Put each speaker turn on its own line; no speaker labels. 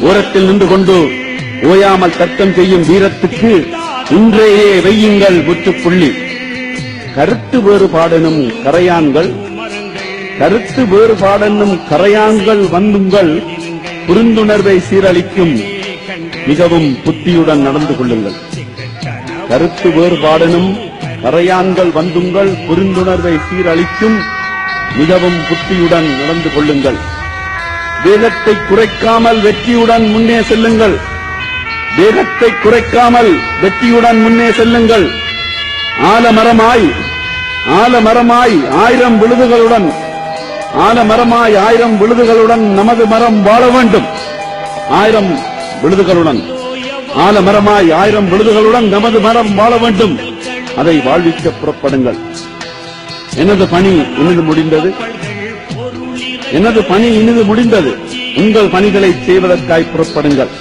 ஓரத்தில் நின்று கொண்டு ஓயாமல் தர்க்கம் செய்யும் வீரத்துக்கு இன்றையே வையுங்கள் முற்றுப்புள்ளி. கருத்து வேறுபாடெனும் கரையான்கள் வந்துங்கள் புரிந்துணர்வை சீரழிக்கும் மிகவும் புத்தியுடன் நடந்து கொள்ளுங்கள். கருத்து வேறுபாடெனும் கரையான்கள் வந்துங்கள் புரிந்துணர்வை சீரழிக்கும் மிகவும் புத்தியுடன் நடந்து கொள்ளுங்கள். வேகத்தை குறைக்காமல் வெற்றியுடன் முன்னே செல்லுங்கள். வேகத்தை குறைக்காமல் வெற்றியுடன் முன்னே செல்லுங்கள். ஆலமரமாய் ஆயிரம் விழுதுகளுடன் நமது மரம் வாழ வேண்டும். 1000 விழுதுகளுடன் ஆலமரமாய் 1000 விழுதுகளுடன் நமது மரம் வாழ வேண்டும். அதை வாழ்விக்க புறப்படுங்கள். எனது பணி இனிது முடிந்தது. உங்கள் பணிகளை செய்வதற்காய் புறப்படுங்கள்.